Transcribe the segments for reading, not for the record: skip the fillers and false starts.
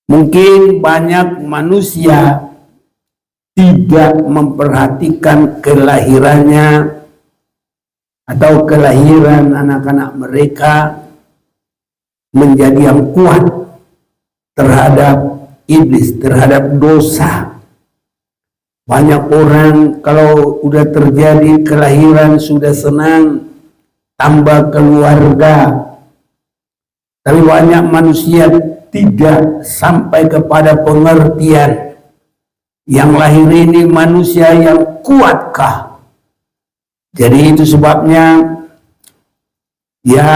Mungkin banyak manusia tidak memperhatikan kelahirannya atau kelahiran anak-anak mereka menjadi yang kuat terhadap iblis, terhadap dosa. Banyak orang kalau udah terjadi kelahiran sudah senang, tambah keluarga. Tapi banyak manusia tidak sampai kepada pengertian yang lahir ini manusia yang kuatkah. Jadi itu sebabnya ya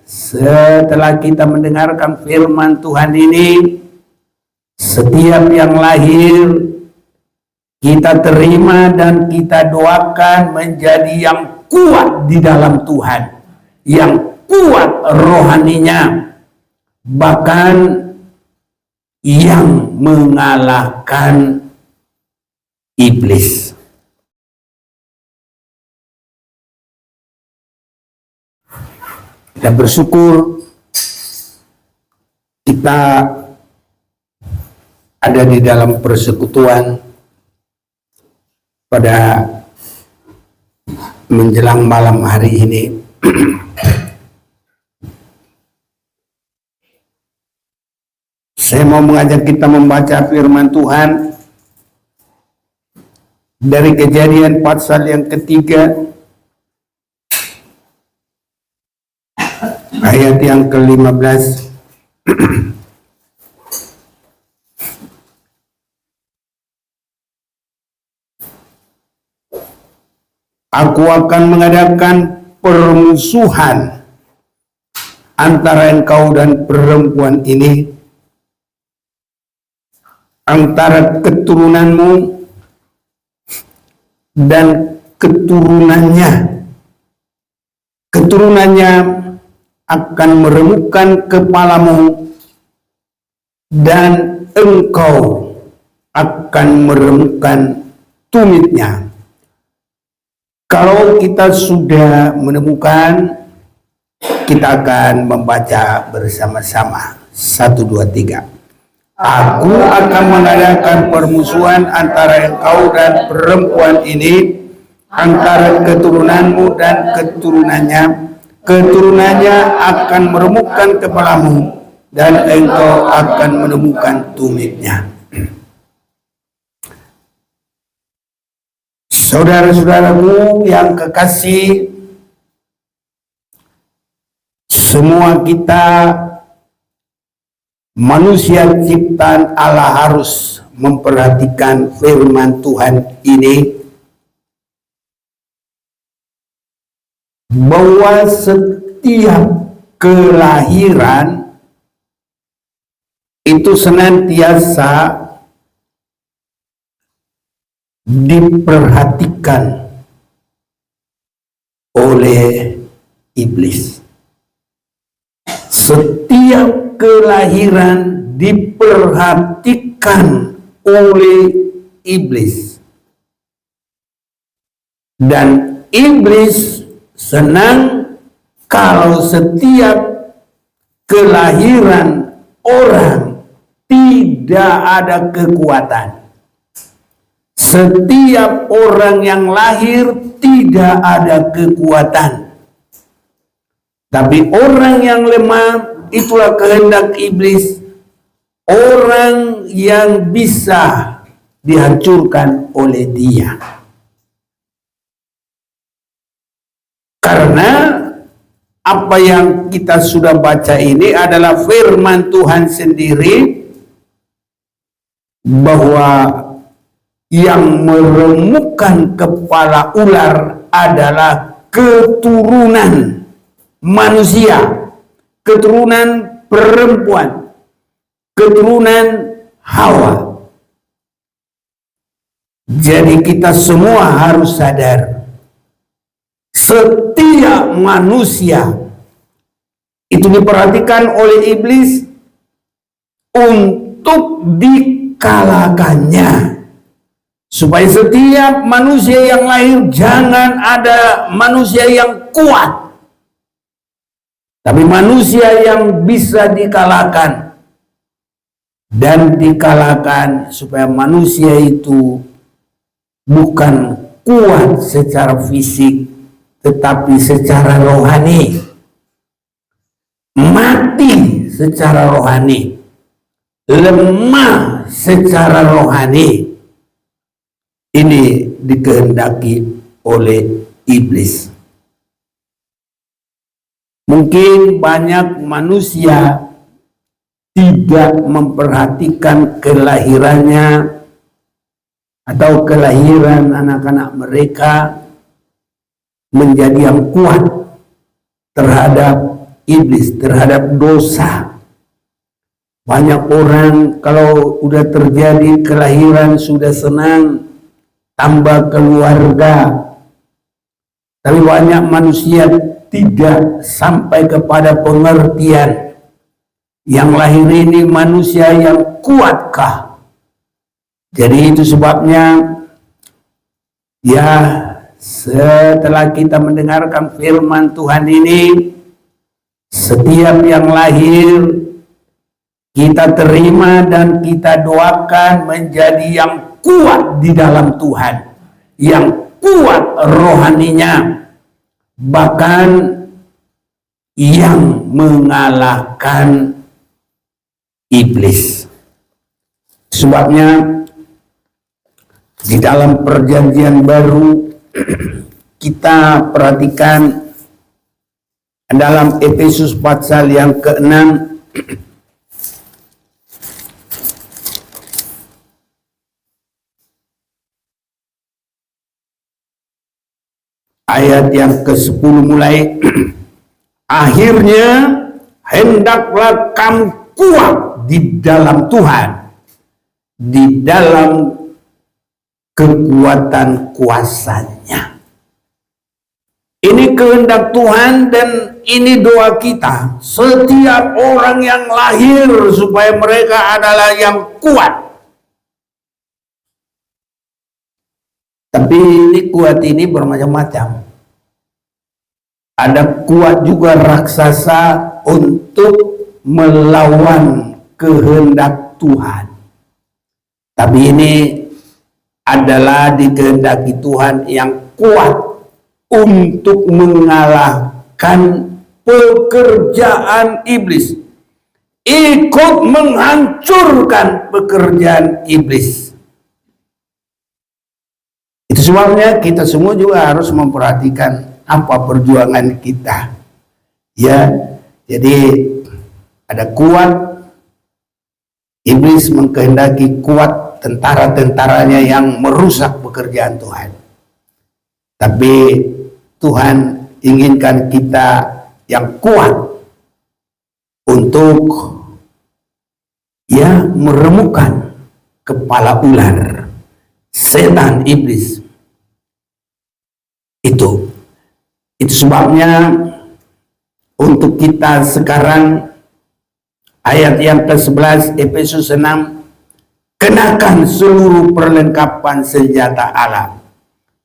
setelah kita mendengarkan firman Tuhan ini, setiap yang lahir kita terima dan kita doakan menjadi yang kuat di dalam Tuhan, yang kuat rohaninya, bahkan yang mengalahkan iblis. Kita bersyukur kita ada di dalam persekutuan pada menjelang malam hari ini. Saya mau mengajak kita membaca firman Tuhan dari Kejadian pasal yang ketiga ayat yang ke-15. Aku akan mengadakan permusuhan antara engkau dan perempuan ini, antara keturunanmu dan keturunannya. Keturunannya akan meremukkan kepalamu dan engkau akan meremukkan tumitnya. Kalau kita sudah menemukan, kita akan membaca bersama-sama. 1, 2, 3. Aku akan mengadakan permusuhan antara engkau dan perempuan ini, antara keturunanmu dan keturunannya. Keturunannya akan meremukkan kepalamu dan engkau akan menemukan tumitnya. Saudara-saudaraku yang kekasih, semua kita manusia ciptaan Allah harus memperhatikan firman Tuhan ini, bahwa setiap kelahiran itu senantiasa diperhatikan oleh iblis. Setiap kelahiran diperhatikan oleh iblis, dan iblis senang kalau setiap kelahiran orang tidak ada kekuatan. Setiap orang yang lahir tidak ada kekuatan. Tapi orang yang lemah, itulah kehendak iblis. Orang yang bisa dihancurkan oleh dia. Karena apa yang kita sudah baca ini adalah firman Tuhan sendiri, bahwa yang meremukkan kepala ular adalah keturunan manusia, keturunan perempuan, keturunan Hawa. Jadi kita semua harus sadar, setiap manusia itu diperhatikan oleh iblis untuk dikalahkannya. Supaya setiap manusia yang lahir jangan ada manusia yang kuat, tapi manusia yang bisa dikalahkan. dan dikalahkan supaya manusia itu bukan kuat secara fisik tetapi secara rohani, mati secara rohani, lemah secara rohani. Ini dikehendaki oleh iblis. Mungkin banyak manusia tidak memperhatikan kelahirannya atau kelahiran anak-anak mereka menjadi yang kuat terhadap iblis, terhadap dosa. Banyak orang kalau udah terjadi kelahiran sudah senang, tambah keluarga. Tapi banyak manusia tidak sampai kepada pengertian yang lahir ini manusia yang kuatkah. Jadi itu sebabnya ya setelah kita mendengarkan firman Tuhan ini, setiap yang lahir kita terima dan kita doakan menjadi yang kuat di dalam Tuhan, yang kuat rohaninya, bahkan yang mengalahkan iblis. Sebabnya di dalam perjanjian baru kita perhatikan dalam Efesus pasal yang ke-6 ayat yang ke-10 mulai. Akhirnya hendaklah kamu kuat di dalam Tuhan, di dalam kekuatan kuasanya. Ini kehendak Tuhan dan ini doa kita. Setiap orang yang lahir supaya mereka adalah yang kuat. Tapi ini kuat ini bermacam-macam. Ada kuat juga raksasa untuk melawan kehendak Tuhan. Tapi ini adalah dikehendaki Tuhan yang kuat untuk mengalahkan pekerjaan iblis, ikut menghancurkan pekerjaan iblis. Itu sebabnya kita semua juga harus memperhatikan apa perjuangan kita. Ya, jadi ada kuat, iblis mengkehendaki kuat tentara-tentaranya yang merusak pekerjaan Tuhan. Tapi Tuhan inginkan kita yang kuat untuk ya meremukkan kepala ular, setan iblis. Itu sebabnya untuk kita sekarang ayat yang ke-11 Efesus 6, kenakan seluruh perlengkapan senjata Allah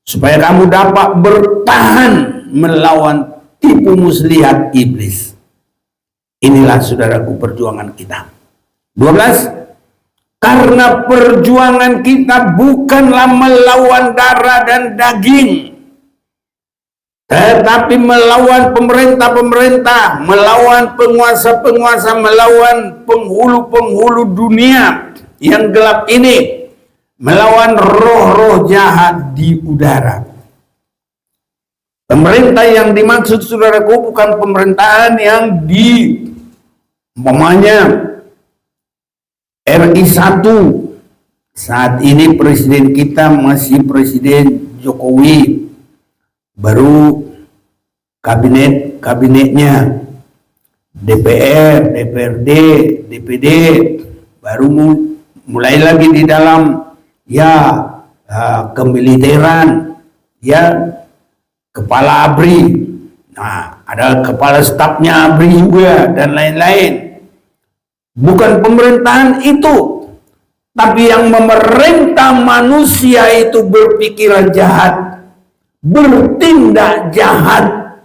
supaya kamu dapat bertahan melawan tipu muslihat iblis. Inilah saudaraku perjuangan kita. 12, karena perjuangan kita bukanlah melawan darah dan daging, tetapi melawan pemerintah-pemerintah, melawan penguasa-penguasa, melawan penghulu-penghulu dunia yang gelap ini, melawan roh-roh jahat di udara. Pemerintah yang dimaksud saudaraku bukan pemerintahan yang di umpamanya RI 1. Saat ini presiden kita masih Presiden Jokowi. Baru kabinetnya DPR, DPRD, DPD baru mulai lagi di dalam ya kemiliteran, ya kepala ABRI. Nah, ada kepala stafnya ABRI juga dan lain-lain. Bukan pemerintahan itu, tapi yang memerintah manusia itu berpikiran jahat, bertindak jahat,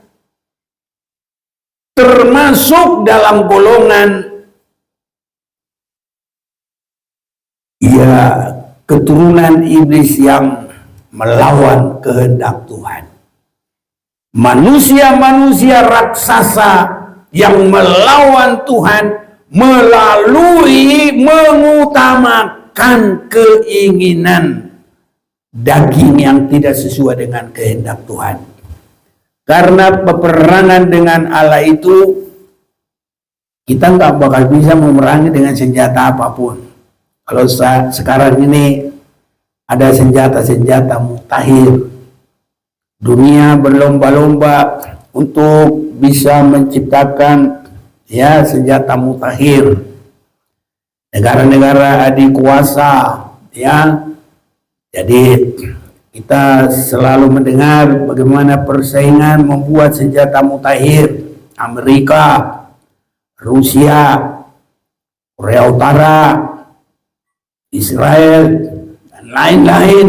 termasuk dalam golongan ia keturunan iblis yang melawan kehendak Tuhan. Manusia-manusia raksasa yang melawan Tuhan melalui mengutamakan keinginan daging yang tidak sesuai dengan kehendak Tuhan. Karena peperangan dengan Allah itu, kita nggak bakal bisa memerangi dengan senjata apapun. Kalau sekarang ini ada senjata-senjata mutakhir, dunia berlomba-lomba untuk bisa menciptakan senjata mutakhir. Negara-negara adikuasa, jadi kita selalu mendengar bagaimana persaingan membuat senjata mutakhir. Amerika, Rusia, Korea Utara, Israel, dan lain-lain,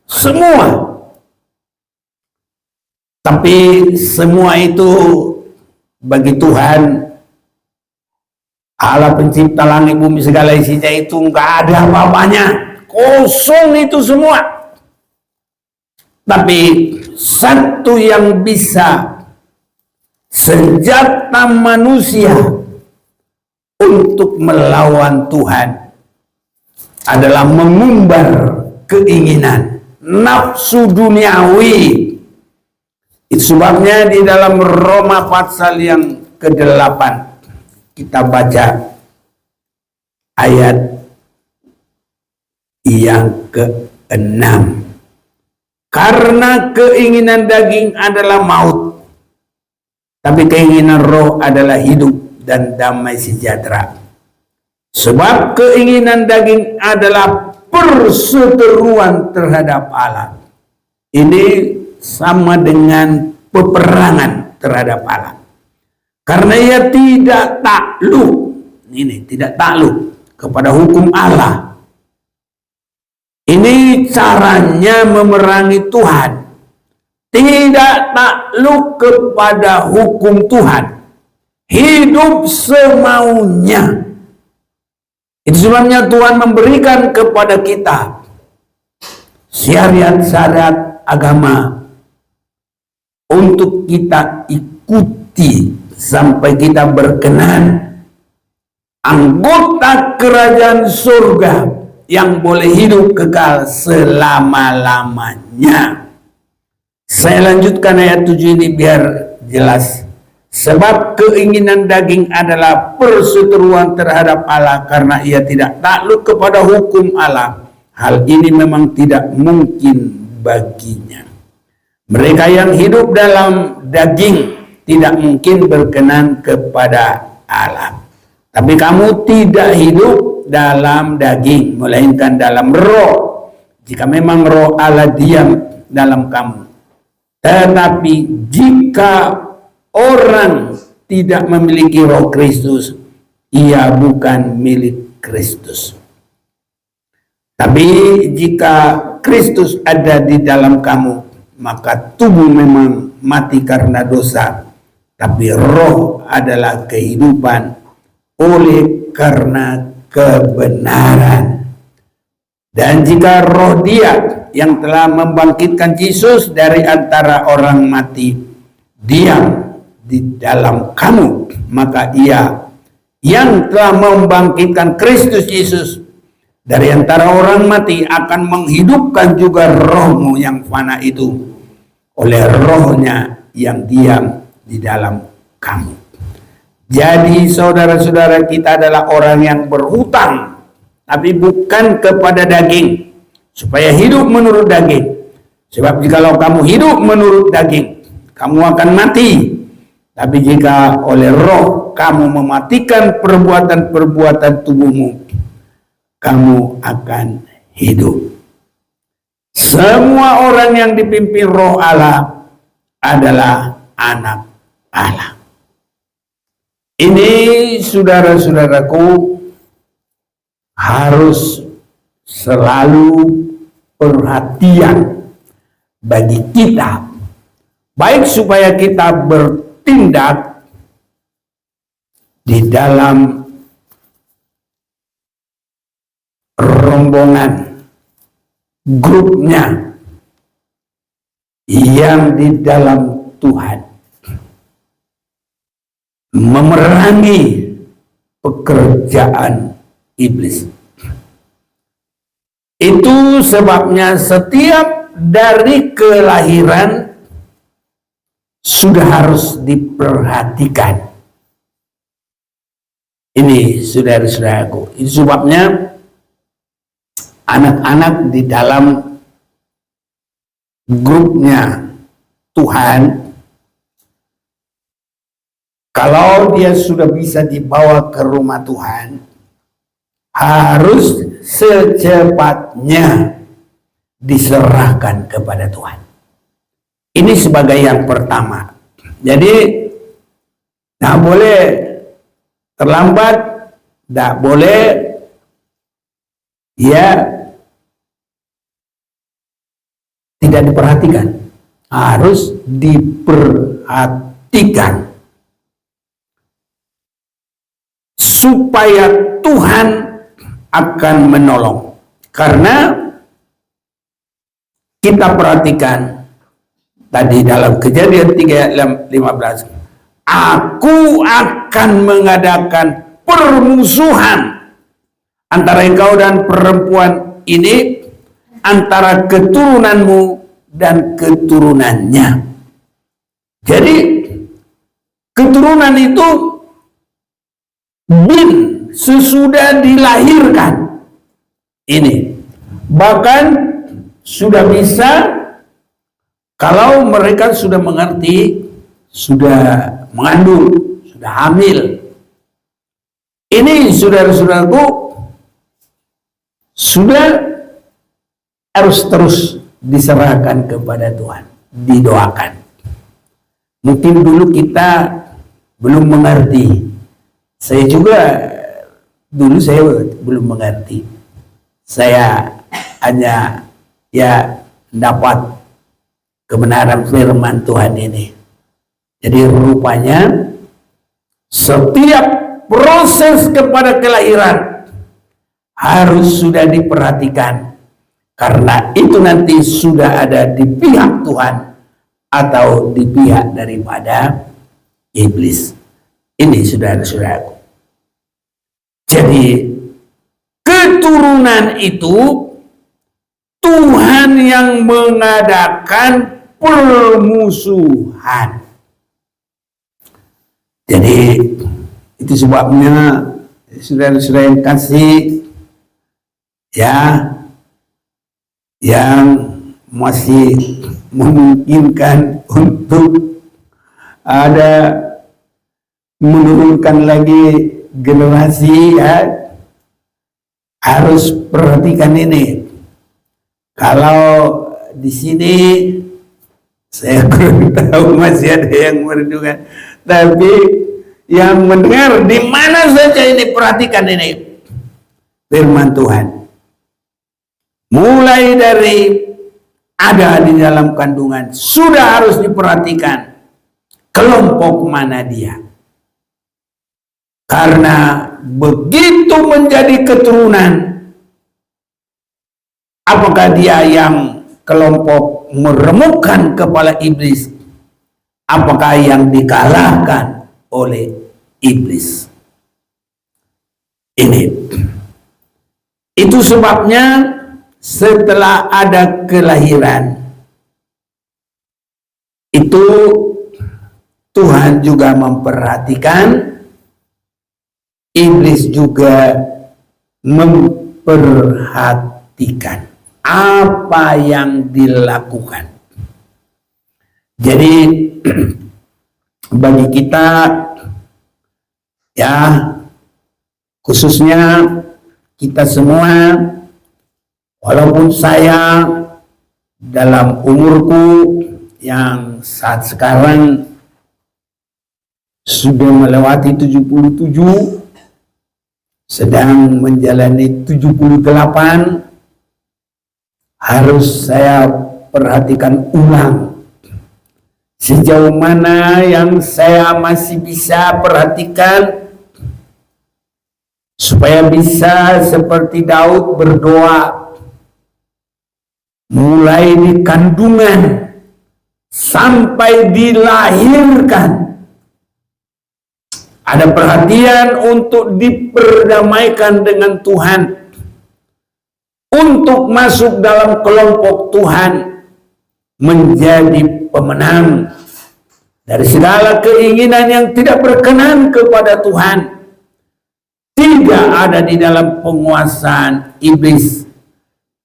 semua. Tapi semua itu bagi Tuhan, Allah pencipta langit bumi segala isinya, itu nggak ada apa-apanya, kosong itu semua. Tapi satu yang bisa senjata manusia untuk melawan Tuhan adalah mengumbar keinginan nafsu duniawi. Itu sebabnya di dalam Roma pasal yang ke-8 kita baca ayat yang ke-6. Karena keinginan daging adalah maut, tapi keinginan roh adalah hidup dan damai sejahtera. Sebab keinginan daging adalah perseteruan terhadap Allah. Ini sama dengan peperangan terhadap Allah. Karena ia tidak takluk, tidak takluk kepada hukum Allah. Ini caranya memerangi Tuhan. Tidak takluk kepada hukum Tuhan. Hidup semaunya. Itu sebabnya Tuhan memberikan kepada kita syariat-syariat agama untuk kita ikuti sampai kita berkenan anggota kerajaan surga yang boleh hidup kekal selama-lamanya. Saya lanjutkan ayat 7 ini biar jelas. Sebab keinginan daging adalah perseteruan terhadap Allah, karena ia tidak takluk kepada hukum Allah. Hal ini memang tidak mungkin baginya. Mereka yang hidup dalam daging tidak mungkin berkenan kepada Allah. Tapi kamu tidak hidup dalam daging, melainkan dalam roh, jika memang roh Allah diam dalam kamu. Tetapi jika orang tidak memiliki roh Kristus, ia bukan milik Kristus. Tapi jika Kristus ada di dalam kamu, maka tubuh memang mati karena dosa, tapi roh adalah kehidupan oleh karena kebenaran. Dan jika roh Dia yang telah membangkitkan Yesus dari antara orang mati diam di dalam kamu, maka Ia yang telah membangkitkan Kristus Yesus dari antara orang mati akan menghidupkan juga rohmu yang fana itu oleh rohnya yang diam di dalam kamu. Jadi saudara-saudara, kita adalah orang yang berhutang, tapi bukan kepada daging, supaya hidup menurut daging. Sebab jikalau kamu hidup menurut daging, kamu akan mati. Tapi jika oleh roh kamu mematikan perbuatan-perbuatan tubuhmu, kamu akan hidup. Semua orang yang dipimpin roh Allah adalah anak Allah. Ini saudara-saudaraku harus selalu perhatian bagi kita, baik supaya kita bertindak di dalam rombongan, grupnya yang di dalam Tuhan memerangi pekerjaan iblis. Itu sebabnya setiap dari kelahiran sudah harus diperhatikan. Ini saudara-saudaraku, itu sebabnya anak-anak di dalam grupnya Tuhan, kalau dia sudah bisa dibawa ke rumah Tuhan, harus secepatnya diserahkan kepada Tuhan. Ini sebagai yang pertama. Jadi tidak boleh terlambat, tidak boleh ya tidak diperhatikan, harus diperhatikan supaya Tuhan akan menolong. Karena kita perhatikan tadi dalam Kejadian 3:15, aku akan mengadakan permusuhan antara engkau dan perempuan ini, antara keturunanmu dan keturunannya. Jadi keturunan itu bin sesudah dilahirkan. Ini bahkan sudah bisa, kalau mereka sudah mengerti, sudah mengandung, sudah hamil. Ini saudara-saudaraku sudah harus terus diserahkan kepada Tuhan, didoakan. Mungkin dulu kita belum mengerti. Saya juga dulu saya belum mengerti. Saya hanya ya dapat kebenaran firman Tuhan ini. Jadi rupanya setiap proses kepada kelahiran harus sudah diperhatikan, karena itu nanti sudah ada di pihak Tuhan atau di pihak daripada iblis. Ini saudara-saudaraku. Jadi keturunan itu Tuhan yang mengadakan permusuhan. Jadi itu sebabnya saudara-saudara yang kasih, ya, yang masih memungkinkan untuk ada menurunkan lagi generasi, ya, harus perhatikan ini. Kalau di sini saya kurang tahu, masih ada yang merindukan, tapi yang mendengar di mana saja ini, perhatikan ini firman Tuhan. Mulai dari ada di dalam kandungan sudah harus diperhatikan kelompok mana dia. Karena begitu menjadi keturunan, apakah dia yang kelompok meremukkan kepala iblis, apakah yang dikalahkan oleh iblis. Ini itu sebabnya setelah ada kelahiran itu Tuhan juga memperhatikan, iblis juga memperhatikan apa yang dilakukan. Jadi bagi kita, ya, khususnya kita semua, walaupun saya dalam umurku yang saat sekarang sudah melewati 77, sedang menjalani 78, harus saya perhatikan ulang sejauh mana yang saya masih bisa perhatikan supaya bisa seperti Daud berdoa mulai di kandungan sampai dilahirkan. Ada perhatian untuk diperdamaikan dengan Tuhan, untuk masuk dalam kelompok Tuhan, menjadi pemenang dari segala keinginan yang tidak berkenan kepada Tuhan. Tidak ada di dalam penguasaan iblis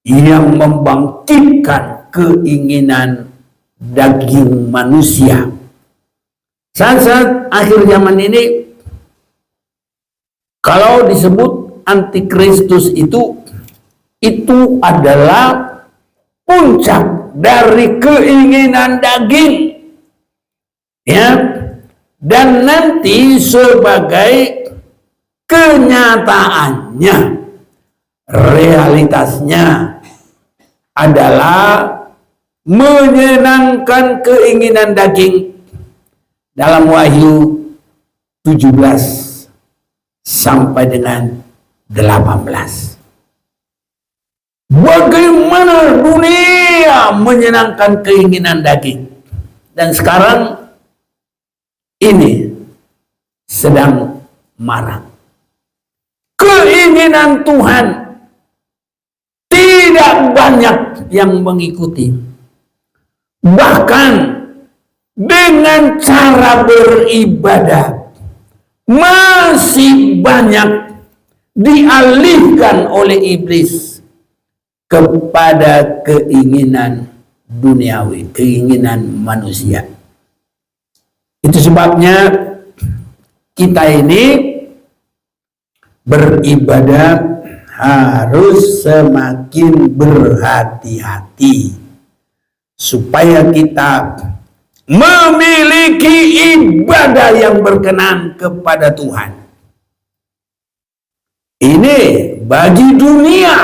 yang membangkitkan keinginan daging manusia. Saat-saat akhir zaman ini, kalau disebut antikristus itu adalah puncak dari keinginan daging, ya, dan nanti sebagai kenyataannya, realitasnya adalah menyenangkan keinginan daging dalam Wahyu 17 sampai dengan 18. Bagaimana dunia menyenangkan keinginan daging, dan sekarang ini sedang marah. Keinginan Tuhan tidak banyak yang mengikuti. Bahkan dengan cara beribadah masih banyak dialihkan oleh iblis kepada keinginan duniawi, keinginan manusia. Itu sebabnya kita ini beribadah harus semakin berhati-hati supaya kita memiliki ibadah yang berkenan kepada Tuhan. Ini bagi dunia,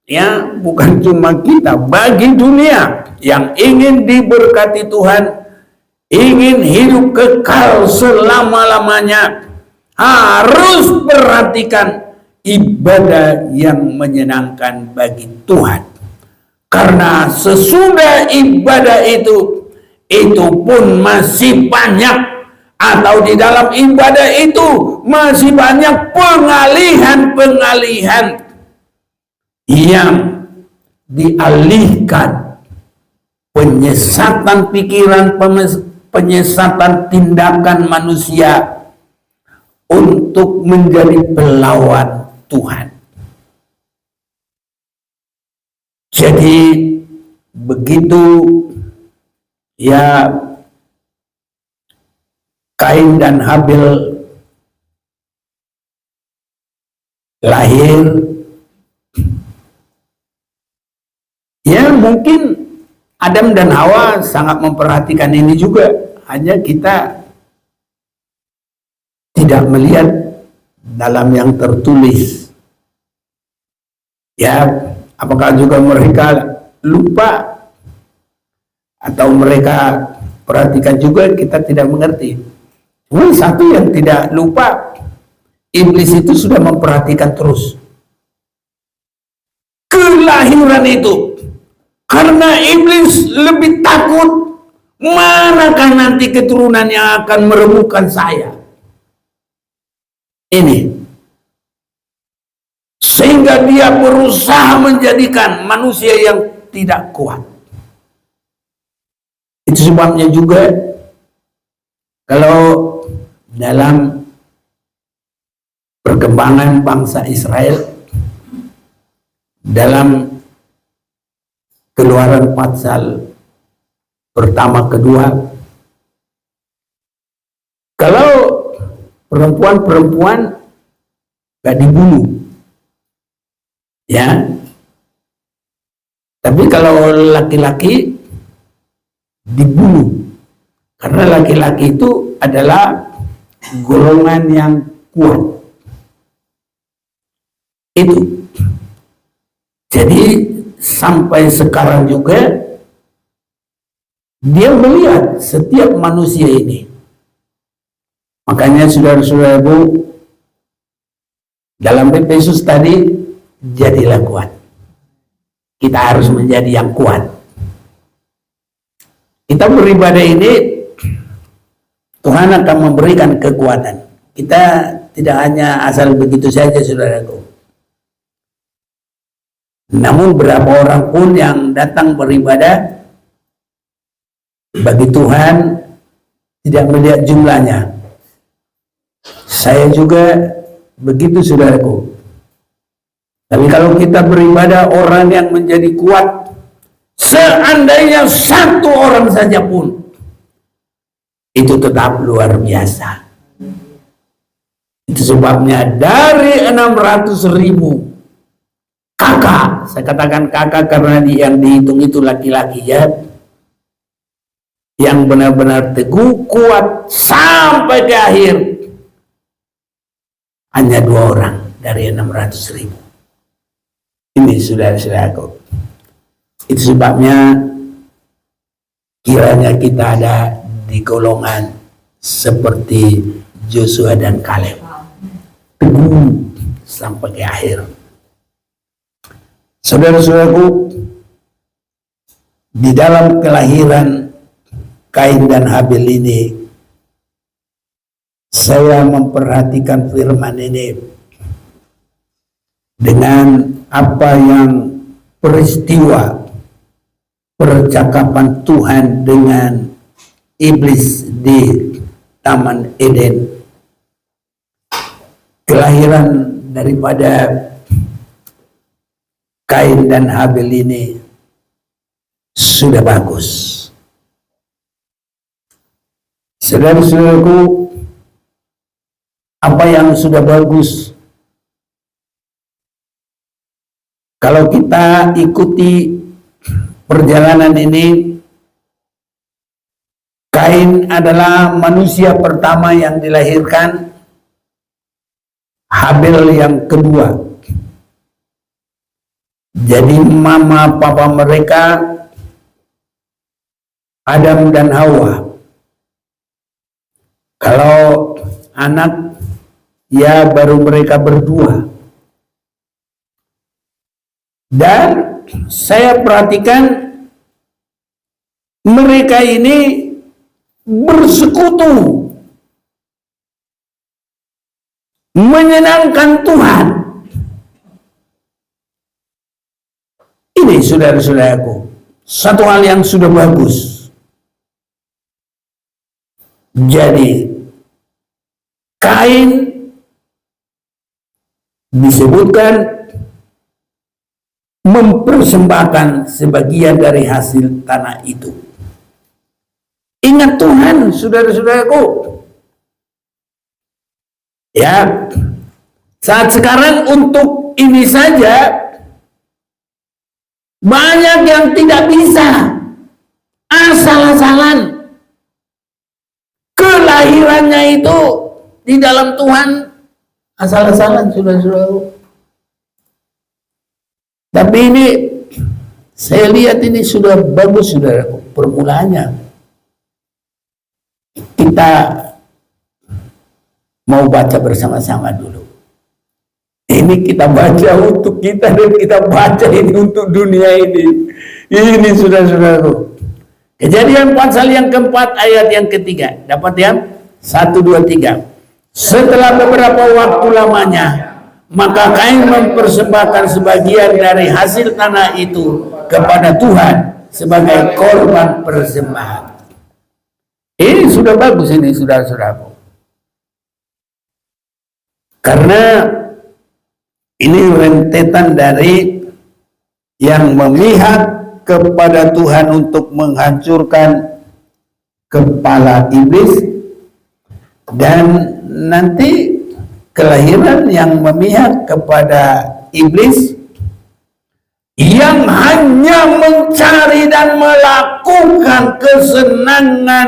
ya, bukan cuma kita, bagi dunia yang ingin diberkati Tuhan, ingin hidup kekal selama-lamanya, harus perhatikan ibadah yang menyenangkan bagi Tuhan. Karena sesudah ibadah itu pun masih banyak, atau di dalam ibadah itu masih banyak pengalihan-pengalihan yang dialihkan, penyesatan pikiran, penyesatan tindakan manusia untuk menjadi pelawan Tuhan. Jadi begitu, ya, Kain dan Habil lahir, ya mungkin Adam dan Hawa sangat memperhatikan ini juga, hanya kita tidak melihat dalam yang tertulis. Ya, apakah juga mereka lupa atau mereka perhatikan juga, kita tidak mengerti. Cuma satu yang tidak lupa, iblis itu sudah memperhatikan terus kelahiran itu, karena iblis lebih takut manakah nanti keturunan yang akan meremukkan saya. Ini sehingga dia berusaha menjadikan manusia yang tidak kuat. Itu sebabnya juga kalau dalam perkembangan bangsa Israel, dalam Keluaran pasal pertama kedua, kalau perempuan-perempuan gak dibunuh, ya, tapi kalau laki-laki dibunuh, karena laki-laki itu adalah golongan yang kuat. Itu jadi sampai sekarang juga dia melihat setiap manusia ini. Makanya saudara-saudara, Dalam Efesus tadi, jadilah kuat. Kita harus menjadi yang kuat. Kita beribadah ini, Tuhan akan memberikan kekuatan. Kita tidak hanya asal begitu saja, saudaraku. Namun berapa orang pun yang datang beribadah, bagi Tuhan tidak melihat jumlahnya. Saya juga begitu, saudaraku. Tapi kalau kita beribadah, orang yang menjadi kuat, seandainya satu orang saja pun, itu tetap luar biasa. Itu sebabnya dari 600.000 kakak, saya katakan kakak karena yang dihitung itu laki-laki ya, yang benar-benar teguh, kuat sampai ke akhir, hanya 2 orang dari 600.000. Ini saudara-saudaraku. Itu sebabnya kiranya kita ada di golongan seperti Joshua dan Kaleb, teguh sampai ke akhir. Saudara-saudaraku, di dalam kelahiran Kain dan Habil ini, saya memperhatikan firman ini dengan apa yang peristiwa percakapan Tuhan dengan iblis di Taman Eden. Kelahiran daripada Kain dan Habil ini sudah bagus. Saudara-saudaraku, apa yang sudah bagus? Kalau kita ikuti perjalanan ini, Kain adalah manusia pertama yang dilahirkan, Habil yang kedua. Jadi mama papa mereka Adam dan Hawa. Kalau anak, ya baru mereka berdua. Dan saya perhatikan mereka ini bersekutu, menyenangkan Tuhan. Ini saudara-saudaraku, satu hal yang sudah bagus. Jadi Kain disebutkan mempersembahkan sebagian dari hasil tanah itu. Ingat Tuhan, saudara-saudaraku. Ya, saat sekarang untuk ini saja banyak yang tidak bisa, asal-asalan. Kelahirannya itu di dalam Tuhan asal-asalan, saudara-saudaraku. Tapi ini saya lihat ini sudah bagus, saudaraku, permulaannya. Kita mau baca bersama-sama dulu. Ini kita baca untuk kita dan kita baca ini untuk dunia ini. Ini saudara-saudaraku. Kejadian pasal yang keempat ayat yang ketiga. Dapat ya? 1, 2, 3. Setelah beberapa waktu lamanya, maka Kain mempersembahkan sebagian dari hasil tanah itu kepada Tuhan sebagai korban persembahan. Ini sudah bagus ini, saudara-saudaraku. Karena ini rentetan dari yang memihak kepada Tuhan untuk menghancurkan kepala iblis, dan nanti kelahiran yang memihak kepada iblis yang hanya mencari dan melakukan kesenangan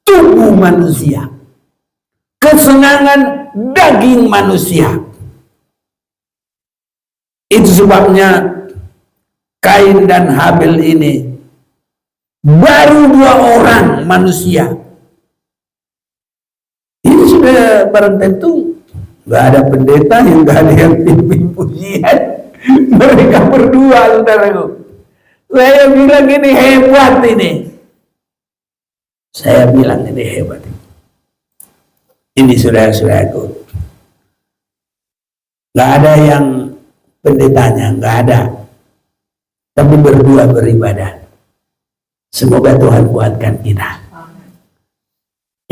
tubuh manusia, kesenangan daging manusia. Itu sebabnya Kain dan Habil ini baru 2 orang manusia. Ini sudah barang tentu Nggak ada pendeta, yang nggak ada yang pimpin pujian. Mereka berdua, saudaraku. Saya bilang ini hebat ini. Saya bilang ini hebat. Ini saudara-saudaraku. Nggak ada yang pendetanya, nggak ada. Tapi berdua beribadah. Semoga Tuhan kuatkan kita.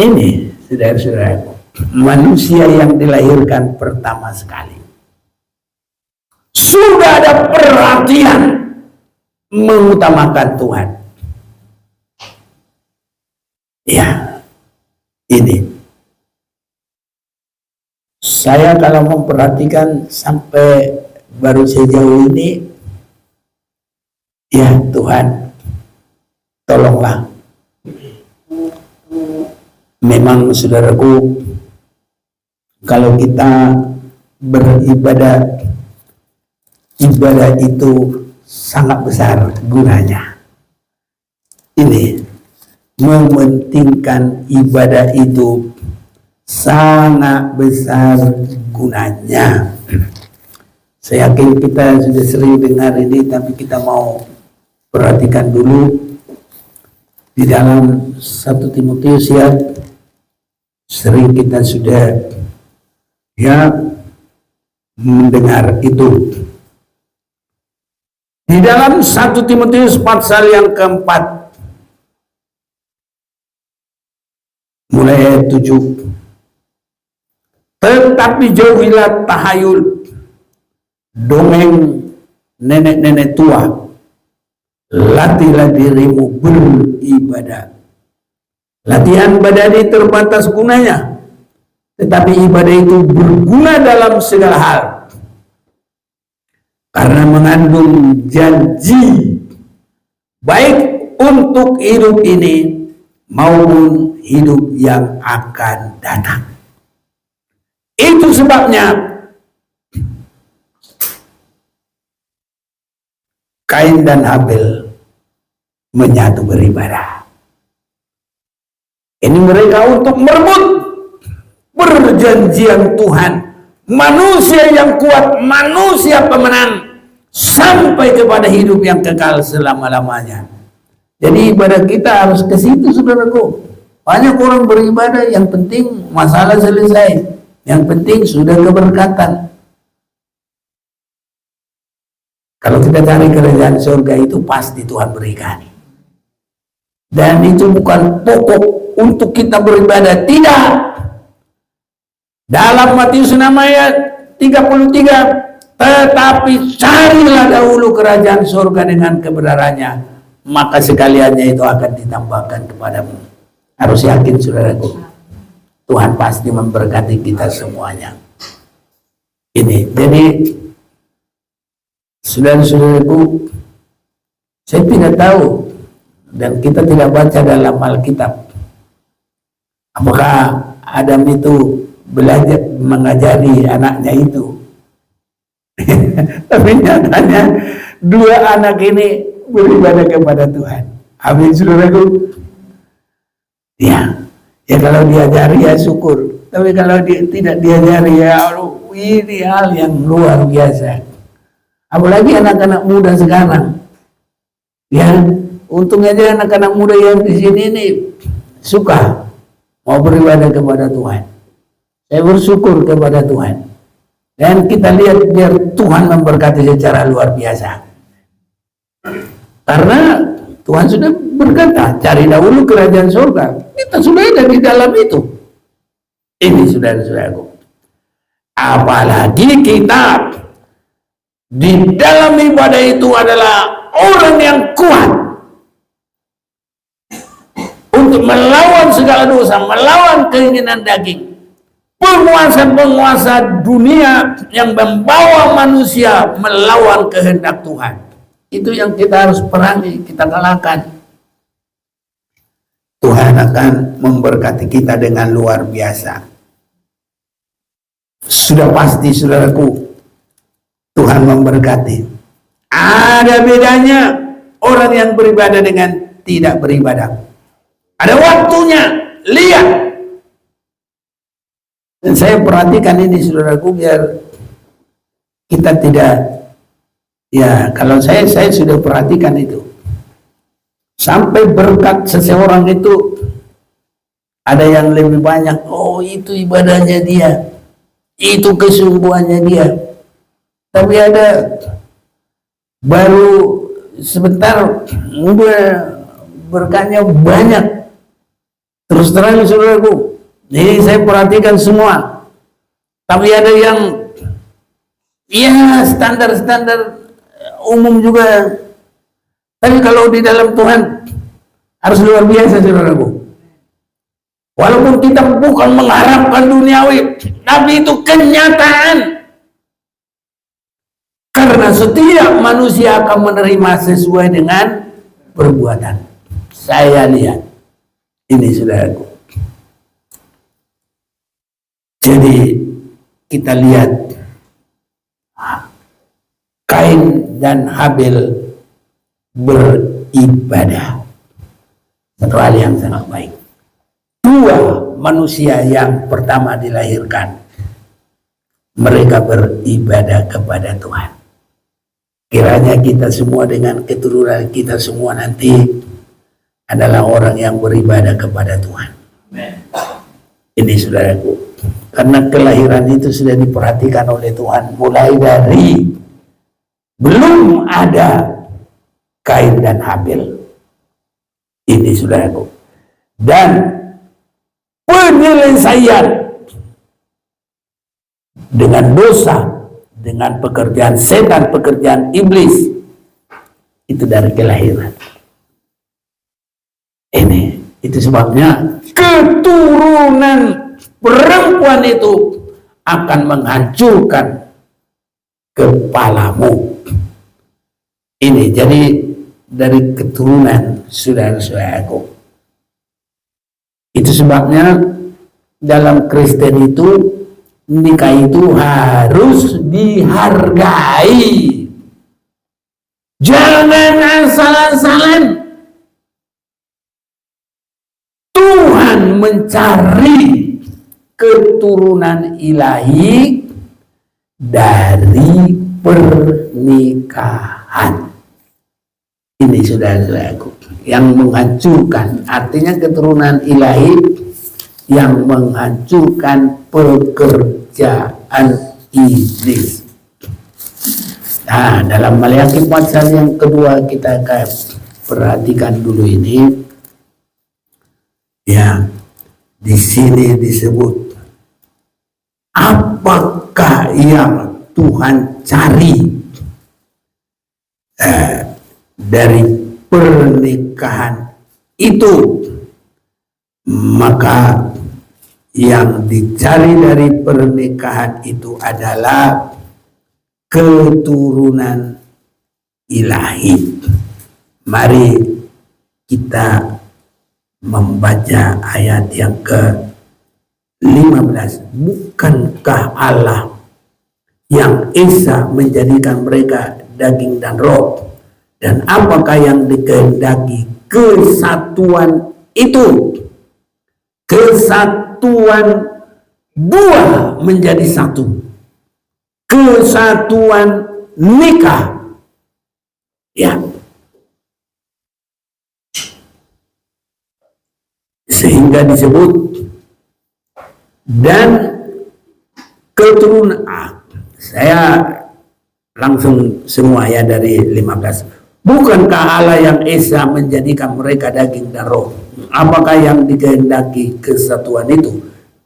Ini saudara-saudaraku, manusia yang dilahirkan pertama sekali. Sudah ada perhatian mengutamakan Tuhan. Ya, ini. Saya kalau memperhatikan sampai baru sejauh ini, ya Tuhan, tolonglah. Memang saudaraku, kalau kita beribadah, ibadah itu sangat besar gunanya. Ini mementingkan ibadah itu sangat besar gunanya. Saya yakin kita sudah sering dengar ini, tapi kita mau perhatikan dulu di dalam 1 Timotius ya. Sering kita sudah ya mendengar itu. Di dalam 1 Timotius pasal yang keempat, mulai ayat 7. Tetapi jauhilah tahayul, dongeng nenek-nenek tua. Latihlah dirimu beribadah. Latihan badani terbatas gunanya, tetapi ibadah itu berguna dalam segala hal, karena mengandung janji baik untuk hidup ini maupun hidup yang akan datang. Itu sebabnya Kain dan Habel menyatu beribadah. Ini mereka untuk merebut perjanjian Tuhan. Manusia yang kuat, manusia pemenang, sampai kepada hidup yang kekal selama-lamanya. Jadi ibadah kita harus ke situ, saudaraku. Banyak orang beribadah, yang penting masalah selesai, yang penting sudah keberkatan. Kalau kita cari kerajaan surga itu pasti Tuhan berikan. Dan itu bukan pokok untuk kita beribadah, tidak. Dalam Matius 6 ayat 33, tetapi carilah dahulu kerajaan surga dengan kebenarannya, maka sekaliannya itu akan ditambahkan kepadamu. Harus yakin, saudaraku, Tuhan pasti memberkati kita semuanya. Ini, jadi saudara-saudaraku, saya tidak tahu dan kita tidak baca dalam Alkitab apakah Adam itu belajar mengajari anaknya itu. Tapi nyatanya dua anak ini beribadah kepada Tuhan. Amin, saudaraku. Ya kalau diajari ya syukur. Tapi kalau tidak diajari ya ini hal yang luar biasa. Apalagi anak-anak muda sekarang. Ya, untung aja anak-anak muda yang di sini ini suka mau beribadah kepada Tuhan. Saya bersyukur kepada Tuhan. Dan kita lihat biar Tuhan memberkati secara luar biasa. Karena Tuhan sudah berkata, cari dahulu kerajaan surga. Kita sudah ada di dalam itu. Ini saudara-saudaraku. Apalagi kita di dalam ibadah itu adalah orang yang kuat untuk melawan segala dosa, melawan keinginan daging. Penguasa-penguasa dunia yang membawa manusia melawan kehendak Tuhan. Itu yang kita harus perangi, kita kalahkan. Tuhan akan memberkati kita dengan luar biasa. Sudah pasti, saudaraku, Tuhan memberkati. Ada bedanya orang yang beribadah dengan tidak beribadah. Ada waktunya, lihat. Dan saya perhatikan ini saudaraku, biar kita tidak, ya kalau saya sudah perhatikan itu. Sampai berkat seseorang itu ada yang lebih banyak, oh itu ibadahnya dia, itu kesungguhannya dia. Tapi ada baru sebentar udah berkatnya banyak. Terus terang saudaraku, ini saya perhatikan semua. Tapi ada yang ya standar-standar umum juga. Tapi kalau di dalam Tuhan harus luar biasa saudaraku. Walaupun kita bukan mengharapkan duniawi, tapi itu kenyataan. Karena setiap manusia akan menerima sesuai dengan perbuatan. Saya lihat ini saudaraku. Jadi kita lihat Kain dan Habel beribadah. Satu hal yang sangat baik. Dua manusia yang pertama dilahirkan, mereka beribadah kepada Tuhan. Kiranya kita semua dengan keturunan kita semua nanti adalah orang yang beribadah kepada Tuhan. Ini saudaraku, karena kelahiran itu sudah diperhatikan oleh Tuhan mulai dari belum ada Kain dan Habel. Ini saudaraku, dan penyelesaian dengan dosa, dengan pekerjaan setan, pekerjaan iblis, itu dari kelahiran. Itu sebabnya keturunan perempuan itu akan menghancurkan kepalamu. Ini jadi dari keturunan saudara-saudaraku. Itu sebabnya dalam Kristen itu nikah itu harus dihargai. Jangan asal-asalan. Tuhan mencari keturunan ilahi dari pernikahan. Ini saudara-saudaraku, yang menghancurkan, artinya keturunan ilahi yang menghancurkan pekerjaan iblis. Nah, dalam Maleakhi pasal yang kedua kita akan perhatikan dulu ini. Ya, di sini disebut apakah yang Tuhan cari dari pernikahan itu. Maka yang dicari dari pernikahan itu adalah keturunan ilahi. Mari kita membaca ayat yang ke-15. Bukankah Allah yang Esa menjadikan mereka daging dan roh, dan apakah yang dikehendaki? Kesatuan itu, kesatuan dua menjadi satu, kesatuan nikah. Ya, sehingga disebut dan keturunan. Saya langsung semua ya dari 15. Bukankah Allah yang Esa menjadikan mereka daging dan roh? Apakah yang dikehendaki? Kesatuan itu,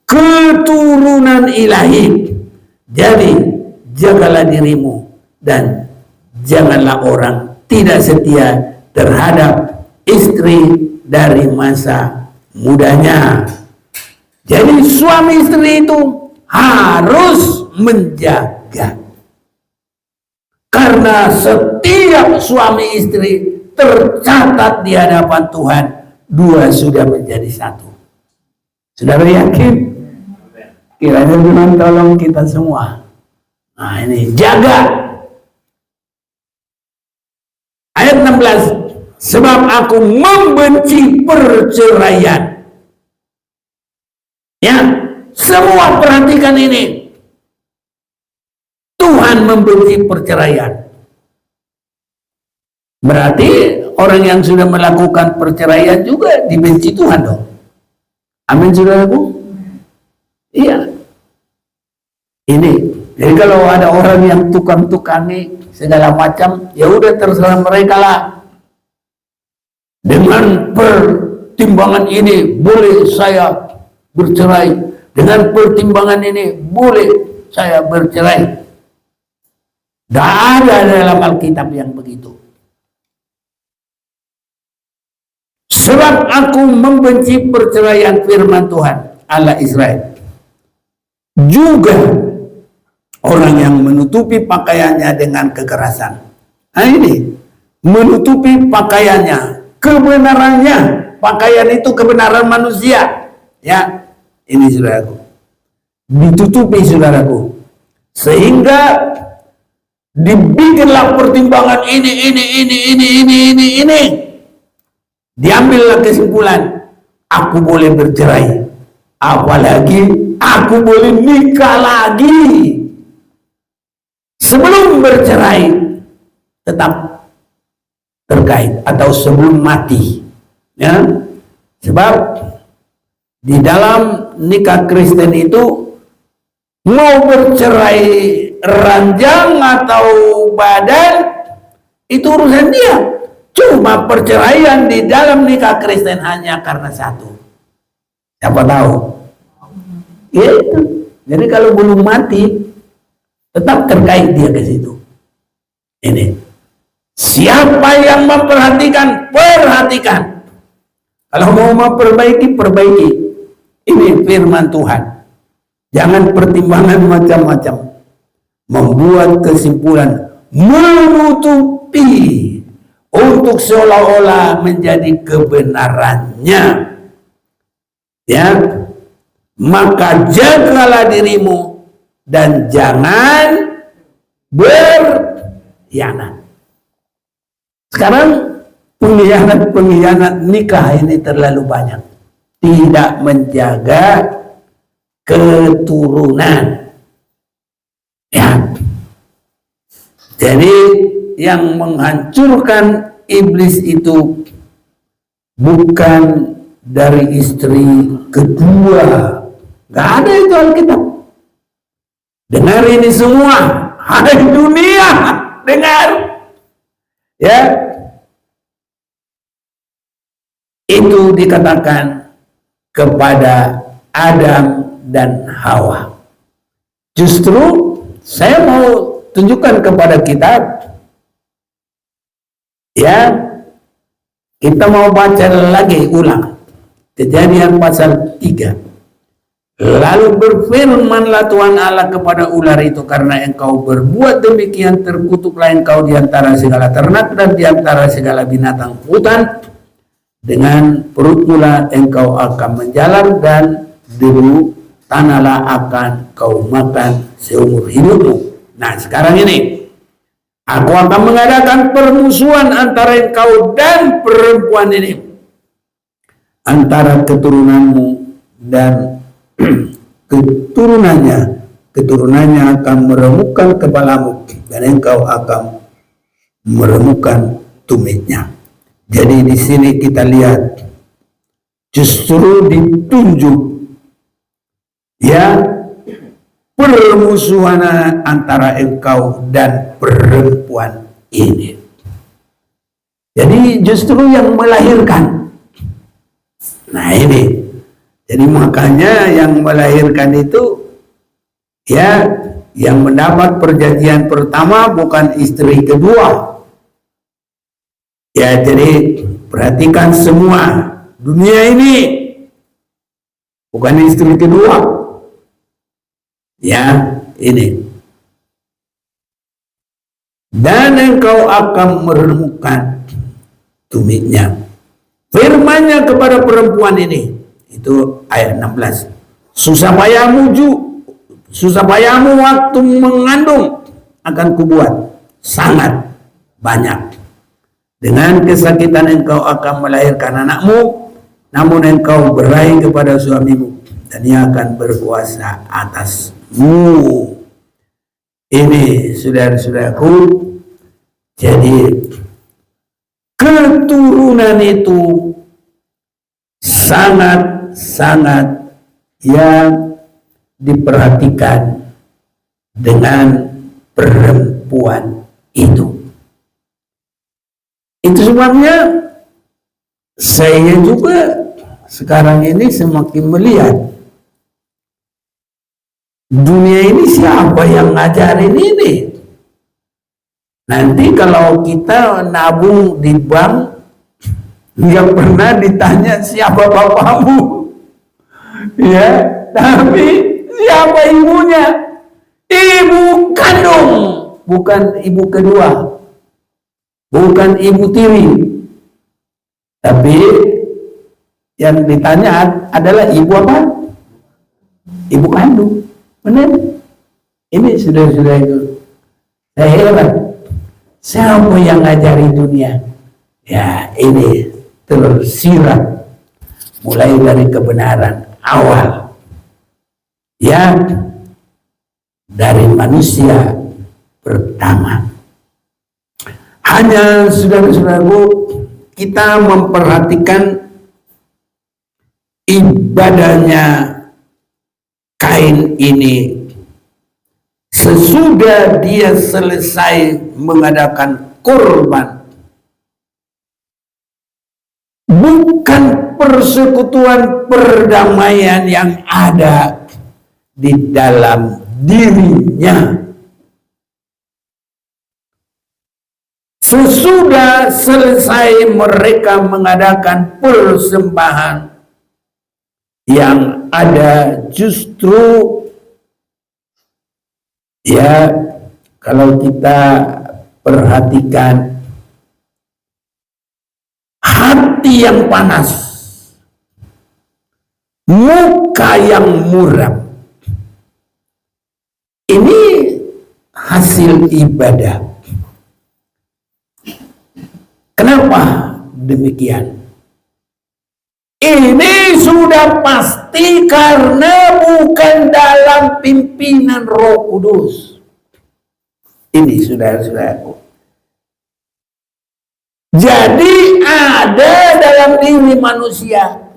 keturunan ilahi. Jadi jagalah dirimu dan janganlah orang tidak setia terhadap istri dari masa mudanya. Jadi suami istri itu harus menjaga, karena setiap suami istri tercatat di hadapan Tuhan, dua sudah menjadi satu. Saudara yakin? Kiranya Tuhan tolong kita semua. Nah ini, jaga. Ayat 16. Sebab aku membenci perceraian. Ya, Semua perhatikan ini. Tuhan membenci perceraian. Berarti orang yang sudah melakukan perceraian juga dibenci Tuhan dong. Amin, saudaraku? Iya. Ini. Jadi kalau ada orang yang tukang-tukangi segala macam, ya udah terserah mereka lah. Dengan pertimbangan ini boleh saya bercerai. Dengan pertimbangan ini boleh saya bercerai. Tidak ada dalam Alkitab yang begitu. Sebab aku membenci perceraian, firman Tuhan Allah Israel. Juga orang yang menutupi pakaiannya dengan kekerasan. Nah ini, menutupi pakaiannya, kebenarannya. Pakaian itu kebenaran manusia. Ya, ini saudaraku. Ditutupi saudaraku. Sehingga dibikinlah pertimbangan ini. Diambillah kesimpulan, aku boleh bercerai, apalagi aku boleh nikah lagi. Sebelum bercerai tetap terkait, atau sebelum mati, ya. Sebab di dalam nikah Kristen itu mau bercerai ranjang atau badan itu urusan dia. Cuma perceraian di dalam nikah Kristen hanya karena satu. Siapa tahu? Itu. Jadi kalau belum mati, tetap terkait dia ke situ. Ini. Siapa yang memperhatikan, perhatikan. Kalau mau memperbaiki, perbaiki. Ini firman Tuhan. Jangan pertimbangan macam-macam. Membuat kesimpulan, menutupi. Untuk seolah-olah menjadi kebenarannya, ya, maka jagalah dirimu dan jangan berkhianat. Sekarang pengkhianat nikah ini terlalu banyak, tidak menjaga keturunan, ya. Jadi yang menghancurkan iblis itu bukan dari istri kedua. Gak ada itu Alkitab. Dengar ini semua, hai dunia, dengar. Ya. Itu dikatakan kepada Adam dan Hawa. Justru saya mau tunjukkan kepada kita. Ya, kita mau baca lagi ulang Kejadian pasal 3. Lalu berfirmanlah Tuhan Allah kepada ular itu, karena engkau berbuat demikian, terkutuklah engkau di antara segala ternak dan di antara segala binatang hutan. Dengan perut mula engkau akan menjalar, dan debu tanahlah akan kau makan seumur hidupmu. Nah sekarang ini, aku akan mengadakan permusuhan antara engkau dan perempuan ini, antara keturunanmu dan keturunannya akan meremukkan kepalamu, dan engkau akan meremukkan tumitnya. Jadi di sini kita lihat justru ditunjuk, ya, permusuhan antara engkau dan perempuan ini. Jadi justru yang melahirkan. Nah ini. Jadi makanya yang melahirkan itu, ya, yang mendapat perjanjian pertama bukan istri kedua. Ya, jadi perhatikan semua, dunia ini bukan istri kedua. Ya, ini. Dan engkau akan meremukkan tumitnya. Firman-Nya kepada perempuan ini, itu ayat 16. Susah payahmu waktu mengandung akan kubuat sangat banyak. Dengan kesakitan engkau akan melahirkan anakmu, namun engkau berahi kepada suamimu, dan Ia akan berkuasa atasmu. Ini saudara-saudaraku, jadi keturunan itu sangat-sangat yang diperhatikan dengan perempuan itu. Itu sebabnya saya juga sekarang ini semakin melihat dunia ini siapa yang ngajarin ini. Nanti kalau kita nabung di bank, nggak pernah ditanya siapa bapakmu, ya, tapi siapa ibunya? Ibu kandung, bukan ibu kedua, bukan ibu tiri, tapi yang ditanya adalah ibu apa? Ibu kandung. Benar? Ini sudah itu. Saya heran. Siapa yang ngajari dunia? Ya, ini tersirat mulai dari kebenaran awal. Ya, dari manusia pertama. Hanya saudara-saudaraku, kita memperhatikan ibadahnya Kain ini sesudah dia selesai mengadakan korban. Bukan persekutuan perdamaian yang ada di dalam dirinya. Sesudah selesai mereka mengadakan persembahan, yang ada justru, ya, kalau kita perhatikan, hati yang panas, muka yang muram. Ini hasil ibadah. Kenapa demikian? Ini sudah pasti karena bukan dalam pimpinan Roh Kudus. Ini saudara-saudaraku. Jadi ada dalam diri manusia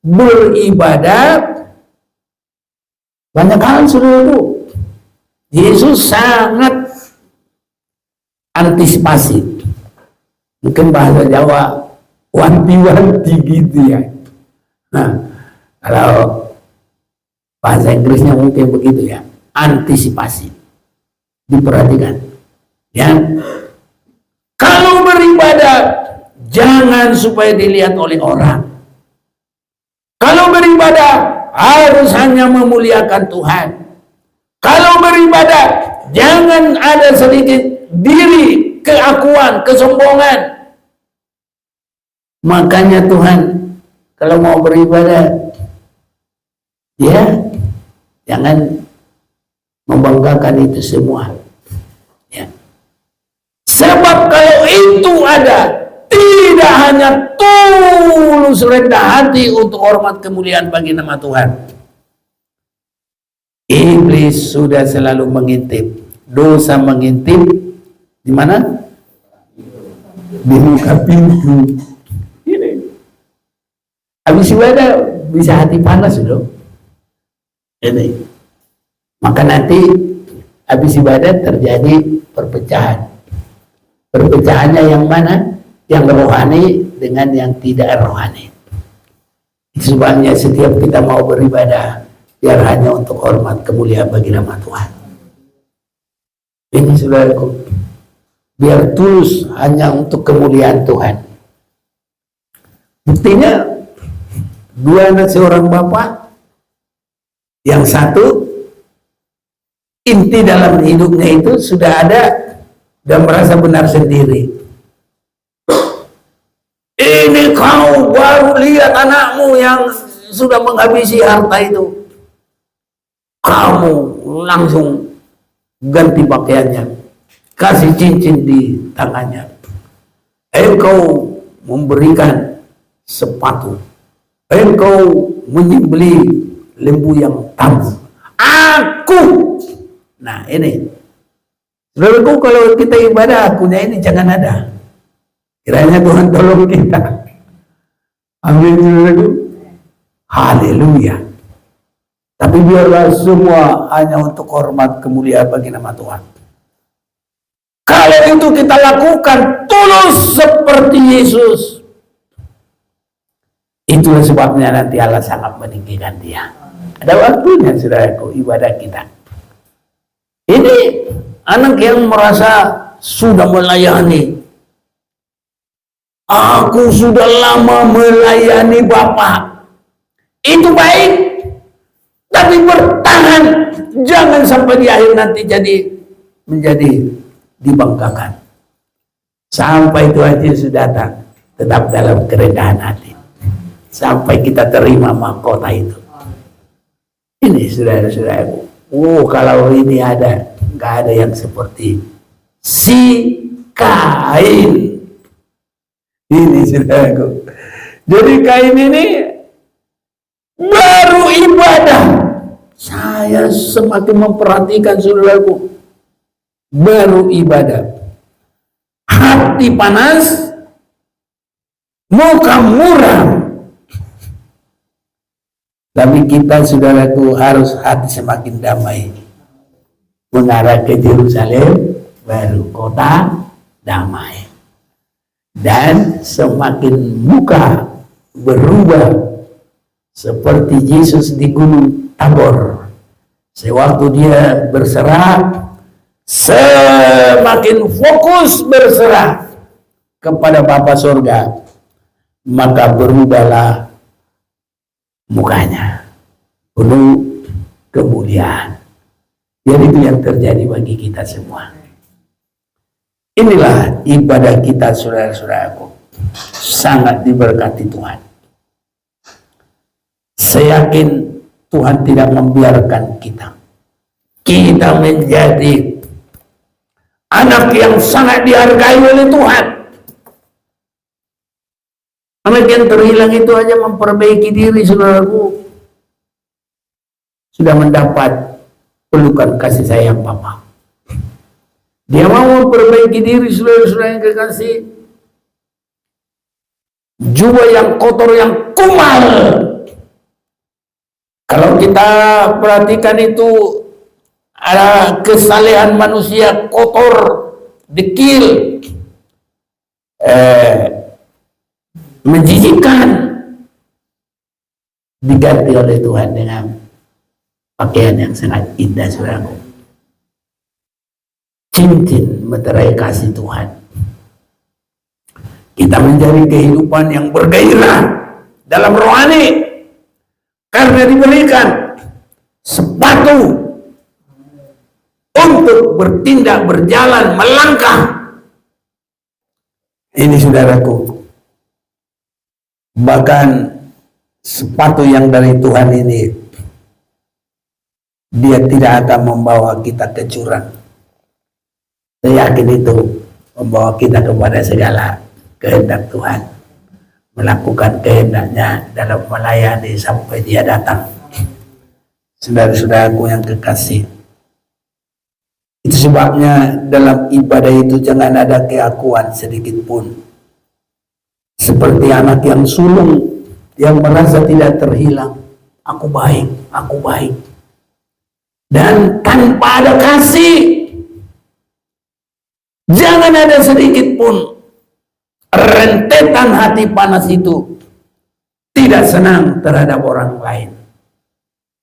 beribadah banyak hal, saudaraku. Yesus sangat antisipasi. Mungkin bahasa Jawa wanti-wanti gitu ya. Nah, kalau bahasa Inggrisnya mungkin begitu ya, antisipasi. Diperhatikan. Ya. Kalau beribadah, jangan supaya dilihat oleh orang. Kalau beribadah, harus hanya memuliakan Tuhan. Kalau beribadah, jangan ada sedikit diri, keakuan, kesombongan. Makanya Tuhan kalau mau beribadah, ya, jangan membanggakan itu semua. Ya. Sebab kalau itu ada, tidak hanya tulus rendah hati untuk hormat kemuliaan bagi nama Tuhan. Iblis sudah selalu mengintip. Dosa mengintip di mana? Di muka pintu. Habis ibadah bisa hati panas loh. Ini. Maka nanti habis ibadah terjadi perpecahan. Perpecahannya yang mana? Yang rohani dengan yang tidak rohani. Sebabnya setiap kita mau beribadah, biar hanya untuk hormat kemuliaan bagi nama Tuhan. Ini saudaraku, biar tulus hanya untuk kemuliaan Tuhan. Buktinya dua anak seorang bapak, yang satu inti dalam hidupnya itu sudah ada dan merasa benar sendiri. Ini kau baru lihat anakmu yang sudah menghabisi harta itu, kamu langsung ganti pakaiannya, kasih cincin di tangannya, engkau memberikan sepatu, engkau menyembeli lembu yang tamu. Aku. Nah ini, saudaraku, kalau kita ibadah akunya ini jangan ada. Kiranya Tuhan tolong kita. Amin, saudaraku. Haleluya. Tapi biarlah semua hanya untuk hormat kemuliaan bagi nama Tuhan. Kalau itu kita lakukan tulus seperti Yesus, itulah sebabnya nanti Allah sangat meninggikan dia. Ada waktunya, saudaraku, ibadah kita. Ini anak yang merasa sudah melayani. Aku sudah lama melayani Bapak. Itu baik, tapi bertahan. Jangan sampai di akhir nanti menjadi dibanggakan. Sampai Tuhan Yesus datang, tetap dalam kerendahan hati. Sampai kita terima mahkota itu. Ini saudara-saudaraku. Kalau ini ada, nggak ada yang seperti si Kain. Ini saudaraku. Jadi Kain ini baru ibadah. Saya semakin memperhatikan, saudaraku. Baru ibadah. Hati panas, muka muram. Tapi kita, saudaraku, harus hati semakin damai. Mengarah ke Yerusalem, baru kota damai. Dan semakin muka berubah seperti Yesus di Gunung Tabor. Sewaktu dia berserah, semakin fokus berserah kepada Bapa Surga, maka berubahlah mukanya penuh kemuliaan. Jadi itu yang terjadi bagi kita semua. Inilah ibadah kita, saudara-saudaraku, sangat diberkati Tuhan. Saya yakin Tuhan tidak membiarkan kita menjadi anak yang sangat dihargai oleh Tuhan. Anak yang terhilang itu hanya memperbaiki diri, saudaraku, sudah mendapat pelukan kasih sayang Bapa. Dia mau memperbaiki diri, saudara-saudara yang kekasih. Jubah yang kotor, yang kumal. Kalau kita perhatikan itu, ada kesalehan manusia kotor, dekil, menjijikkan, diganti oleh Tuhan dengan pakaian yang sangat indah, saudaraku. Cincin meterai kasih Tuhan. Kita mencari kehidupan yang bergairah dalam rohani karena diberikan sepatu untuk bertindak, berjalan, melangkah. Ini, saudaraku, bahkan sepatu yang dari Tuhan ini, dia tidak akan membawa kita ke jurang. Saya yakin itu membawa kita kepada segala kehendak Tuhan, melakukan kehendaknya dalam melayani sampai dia datang. Saudara-saudaraku yang kekasih, itu sebabnya dalam ibadah itu jangan ada keakuan sedikit pun. Seperti anak yang sulung yang merasa tidak terhilang. Aku baik, aku baik. Dan tanpa ada kasih. Jangan ada sedikit pun rentetan hati panas itu tidak senang terhadap orang lain.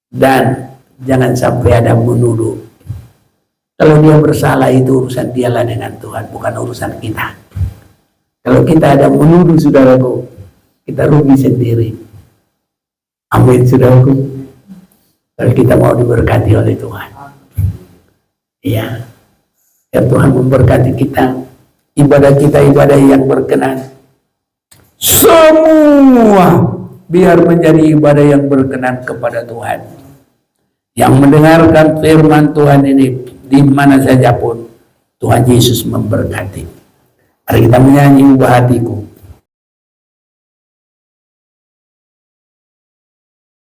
Dan jangan sampai ada menuduh. Kalau dia bersalah itu urusan dialah dengan Tuhan, bukan urusan kita. Kalau kita ada menuduh, saudaraku, kita rugi sendiri. Amin, saudaraku. Kalau kita mau diberkati oleh Tuhan. Iya. Ya, Tuhan memberkati kita. Ibadah kita ibadah yang berkenan. Semua biar menjadi ibadah yang berkenan kepada Tuhan. Yang mendengarkan firman Tuhan ini di mana saja pun Tuhan Yesus memberkati. Mari kita menyanyi ubah hatiku.